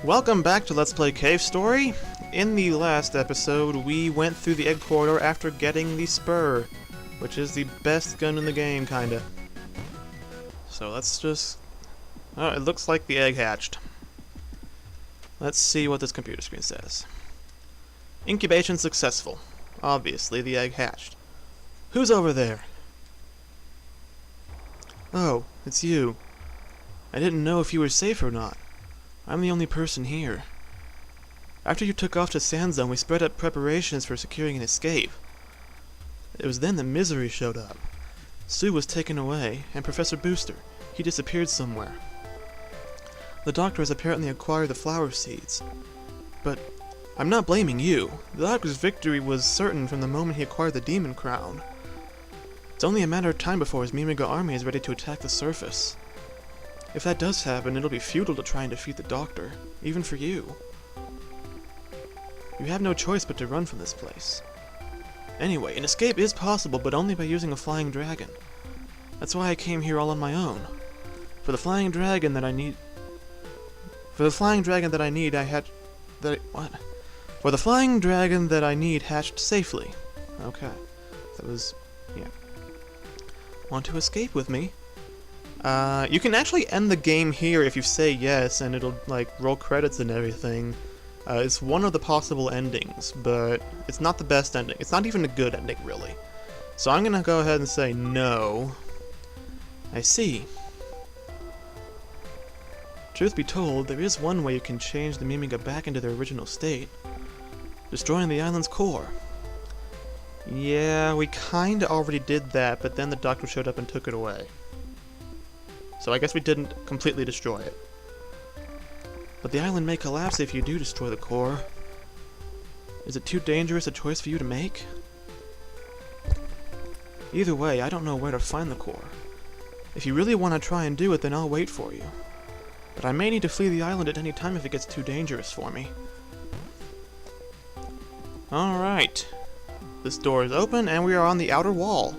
Welcome back to Let's Play Cave Story. In the last episode, we went through the egg corridor after getting the spur, which is the best gun in the game, kinda. So let's just... Oh, it looks like the egg hatched. Let's see what this computer screen says. Incubation successful. Obviously, the egg hatched. Who's over there? Oh, it's you. I didn't know if you were safe or not. I'm the only person here. After you took off to Sand Zone, we spread up preparations for securing an escape. It was then that misery showed up. Sue was taken away, and Professor Booster, he disappeared somewhere. The doctor has apparently acquired the flower seeds. But I'm not blaming you. The doctor's victory was certain from the moment he acquired the demon crown. It's only a matter of time before his Mimiga army is ready to attack the surface. If that does happen, it'll be futile to try and defeat the Doctor, even for you. You have no choice but to run from this place. Anyway, an escape is possible, but only by using a flying dragon. That's why I came here all on my own. For the flying dragon that I need... For the flying dragon that I need, For the flying dragon that I need hatched safely. Okay. That was... yeah. Want to escape with me? You can actually end the game here if you say yes, and it'll, like, roll credits and everything. It's one of the possible endings, but it's not the best ending. It's not even a good ending, really. So I'm gonna go ahead and say no. I see. Truth be told, there is one way you can change the Mimiga back into their original state. Destroying the island's core. Yeah, we kinda already did that, but then the Doctor showed up and took it away. So I guess we didn't completely destroy it. But the island may collapse if you do destroy the core. Is it too dangerous a choice for you to make? Either way, I don't know where to find the core. If you really want to try and do it, then I'll wait for you. But I may need to flee the island at any time if it gets too dangerous for me. Alright. This door is open and we are on the outer wall.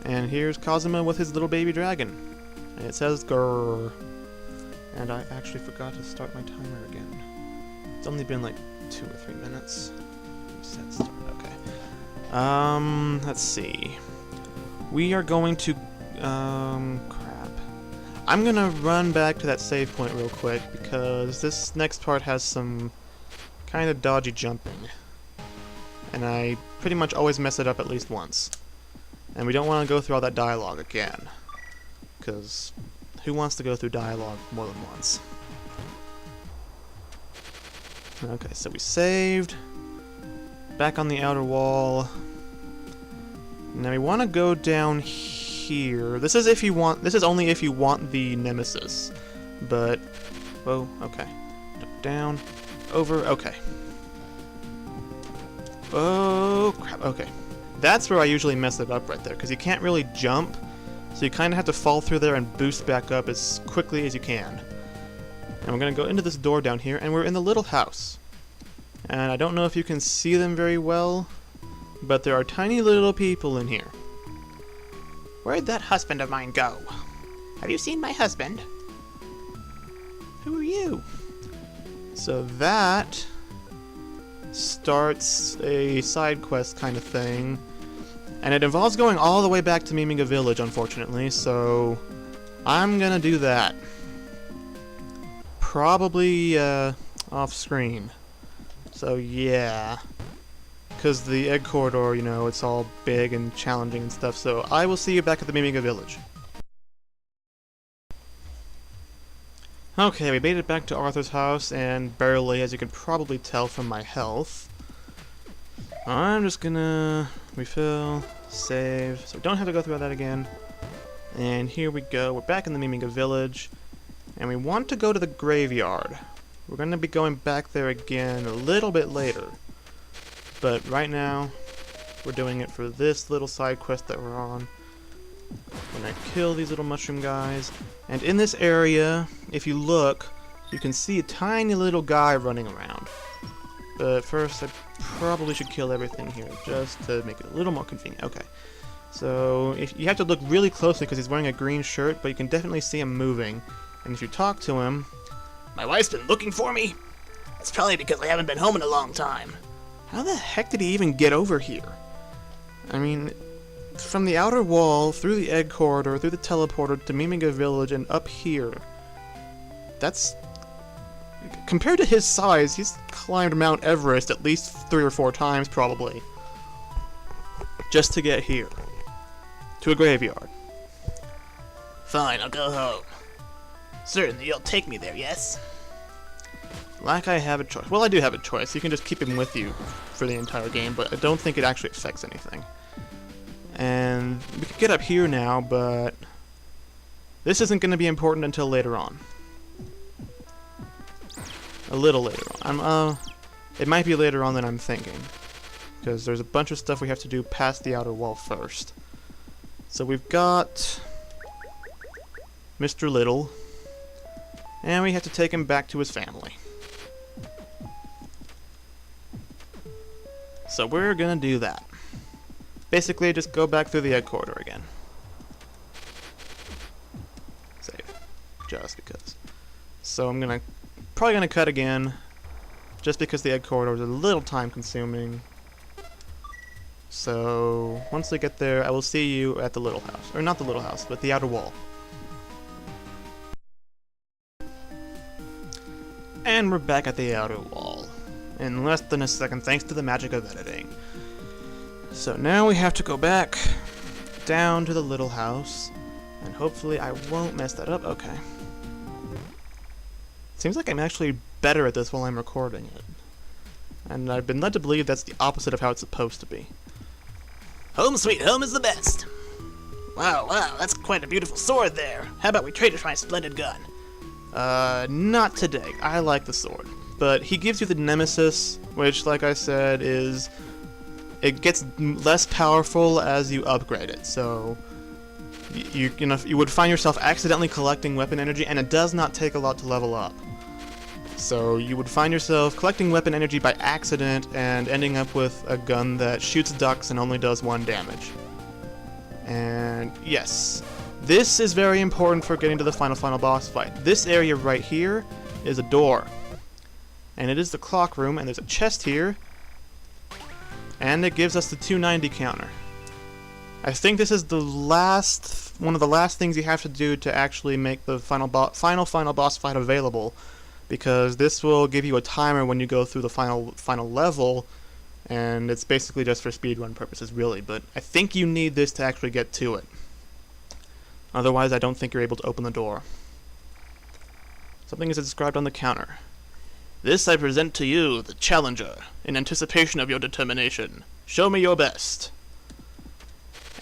And here's Kazuma with his little baby dragon. And it says grrr. And I actually forgot to start my timer again. It's only been like 2 or 3 minutes. Reset start, okay. Let's see. We are going to, crap. I'm gonna run back to that save point real quick because this next part has some kind of dodgy jumping. And I pretty much always mess it up at least once. And we don't want to go through all that dialogue again. Because who wants to go through dialogue more than once? Okay, so we saved. Back on the outer wall. Now we want to go down here. This is if you want. This is only if you want the Nemesis. But whoa, okay. Down, over, okay. Oh crap, okay. That's where I usually mess it up right there, because you can't really jump, so you kind of have to fall through there and boost back up as quickly as you can. And we're going to go into this door down here, and we're in the little house. And I don't know if you can see them very well, but there are tiny little people in here. Where'd that husband of mine go? Have you seen my husband? Who are you? So that starts a side quest kind of thing. And it involves going all the way back to Mimiga Village, unfortunately, so I'm gonna do that. Probably off screen. So yeah. Because the egg corridor, you know, it's all big and challenging and stuff, so I will see you back at the Mimiga Village. Okay, we made it back to Arthur's house, and barely, as you can probably tell from my health. I'm just gonna refill, save, so we don't have to go through all that again. And here we go, we're back in the Mimiga Village, and we want to go to the graveyard. We're gonna be going back there again a little bit later. But right now, we're doing it for this little side quest that we're on. We're gonna kill these little mushroom guys. And in this area, if you look, you can see a tiny little guy running around. But first, I probably should kill everything here, just to make it a little more convenient. Okay. So, if you have to look really closely because he's wearing a green shirt, but you can definitely see him moving. And if you talk to him, My wife's been looking for me. It's probably because I haven't been home in a long time. How the heck did he even get over here? I mean, from the outer wall, through the egg corridor, through the teleporter to Mimiga Village, and up here. That's... Compared to his size, he's climbed Mount Everest at least 3 or 4 times, probably. Just to get here. To a graveyard. Fine, I'll go home. Certainly you'll take me there, yes? Like I have a choice. Well, I do have a choice. You can just keep him with you for the entire game, but I don't think it actually affects anything. And we could get up here now, but this isn't going to be important until later on. A little later on. It might be later on than I'm thinking, because there's a bunch of stuff we have to do past the outer wall first. So we've got Mr. Little, and we have to take him back to his family. So we're gonna do that. Basically, just go back through the egg corridor again. Save. Just because. So I'm probably gonna cut again, just because the egg corridor is a little time consuming. So once we get there, I will see you at the little house. Or not the little house, but the outer wall. And we're back at the outer wall. In less than a second, thanks to the magic of editing. So now we have to go back down to the little house, and hopefully I won't mess that up. Okay. Seems like I'm actually better at this while I'm recording it. And I've been led to believe that's the opposite of how it's supposed to be. Home sweet home is the best. Wow, that's quite a beautiful sword there. How about we trade it for my splendid gun? Not today. I like the sword. But he gives you the Nemesis, which, like I said, it gets less powerful as you upgrade it. So you would find yourself accidentally collecting weapon energy, and it does not take a lot to level up. So you would find yourself collecting weapon energy by accident and ending up with a gun that shoots ducks and only does 1 damage. And yes, this is very important for getting to the final boss fight. This area right here is a door. And it is the clock room, and there's a chest here. And it gives us the 290 counter. I think this is one of the last things you have to do to actually make the final boss fight available, because this will give you a timer when you go through the final level, and it's basically just for speedrun purposes, really. But I think you need this to actually get to it. Otherwise, I don't think you're able to open the door. Something is described on the counter. This I present to you, the challenger, in anticipation of your determination. Show me your best.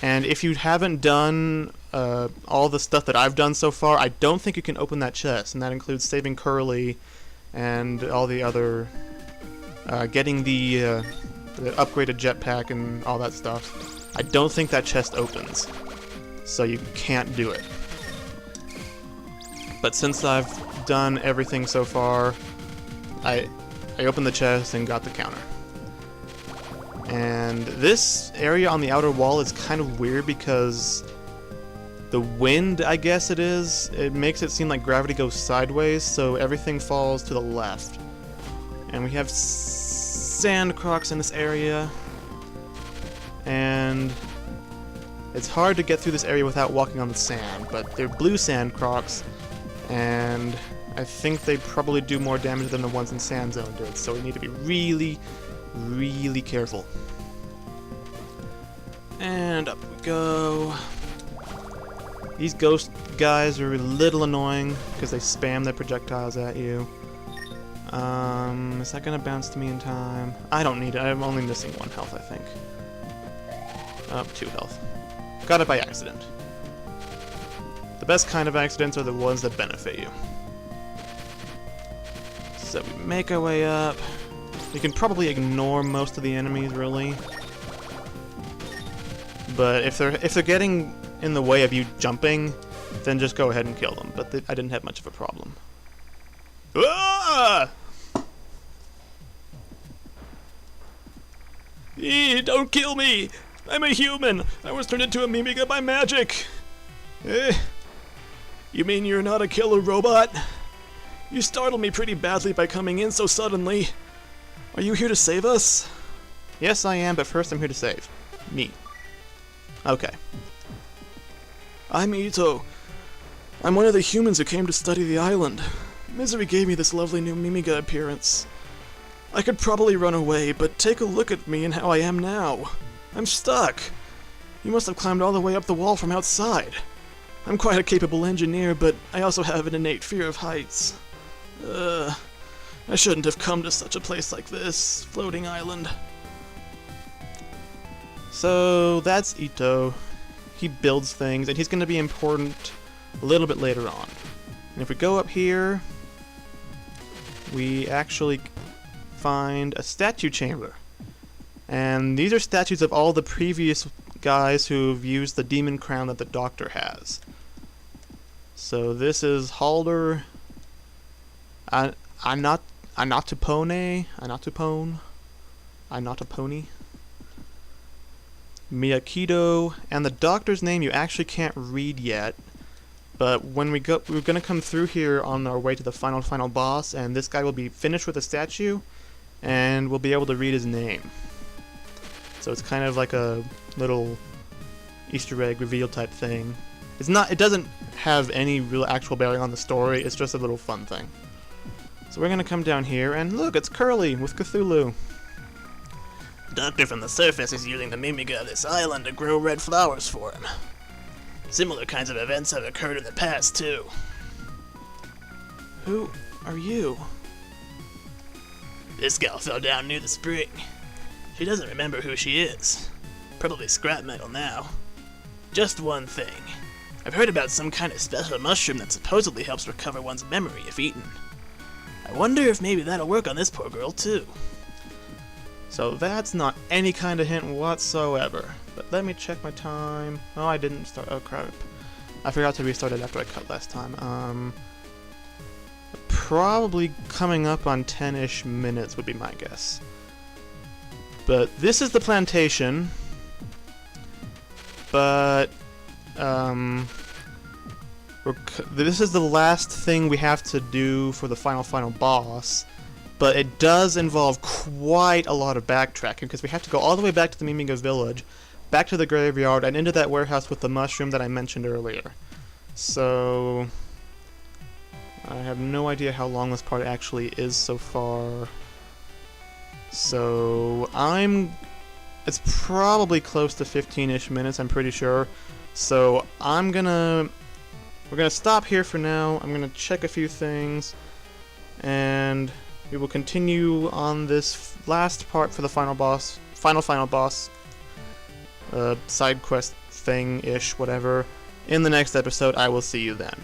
And if you haven't done all the stuff that I've done so far, I don't think you can open that chest, and that includes saving Curly and all the other, getting the upgraded jetpack and all that stuff. I don't think that chest opens, so you can't do it. But since I've done everything so far, I opened the chest and got the counter. And this area on the outer wall is kind of weird because the wind, I guess it makes it seem like gravity goes sideways, so everything falls to the left. And we have sand crocs in this area, and it's hard to get through this area without walking on the sand, but they're blue sand crocs, and I think they probably do more damage than the ones in Sand Zone did, so we need to be really, really careful. And up we go. These ghost guys are a little annoying because they spam their projectiles at you. Is that gonna bounce to me in time? I don't need it. I'm only missing 1 health, I think. 2 health. Got it by accident. The best kind of accidents are the ones that benefit you. So we make our way up. You can probably ignore most of the enemies, really. But if they're getting in the way of you jumping, then just go ahead and kill them. But I didn't have much of a problem. Ah! Don't kill me! I'm a human! I was turned into a Mimiga by magic! You mean you're not a killer robot? You startled me pretty badly by coming in so suddenly. Are you here to save us? Yes, I am, but first I'm here to save. Me. Okay. I'm Ito. I'm one of the humans who came to study the island. Misery gave me this lovely new Mimiga appearance. I could probably run away, but take a look at me and how I am now. I'm stuck. You must have climbed all the way up the wall from outside. I'm quite a capable engineer, but I also have an innate fear of heights. I shouldn't have come to such a place like this, floating island. So that's Ito. He builds things, and he's going to be important a little bit later on. And if we go up here, we actually find a statue chamber. And these are statues of all the previous guys who've used the demon crown that the Doctor has. So this is Halder, Anatopone, Miyakido, and the Doctor's name you actually can't read yet. But when we're gonna come through here on our way to the final boss, and this guy will be finished with the statue, and we'll be able to read his name. So it's kind of like a little Easter egg reveal type thing. It doesn't have any real actual bearing on the story, it's just a little fun thing. So we're gonna come down here, and look, it's Curly with Cthulhu. Doctor from the surface is using the Mimiga of this island to grow red flowers for him. Similar kinds of events have occurred in the past, too. Who are you? This gal fell down near the spring. She doesn't remember who she is. Probably scrap metal now. Just one thing. I've heard about some kind of special mushroom that supposedly helps recover one's memory if eaten. I wonder if maybe that'll work on this poor girl, too. So that's not any kind of hint whatsoever. But let me check my time. Oh, I didn't start. Oh, crap. I forgot to restart it after I cut last time. Probably coming up on 10-ish minutes would be my guess. But this is the plantation. But, this is the last thing we have to do for the final boss. But it does involve quite a lot of backtracking, because we have to go all the way back to the Mimiga village, back to the graveyard, and into that warehouse with the mushroom that I mentioned earlier. So I have no idea how long this part actually is so far. So it's probably close to 15-ish minutes, I'm pretty sure. So we're gonna stop here for now. I'm gonna check a few things, and we will continue on this last part for the final boss, side quest thing-ish, whatever. In the next episode, I will see you then.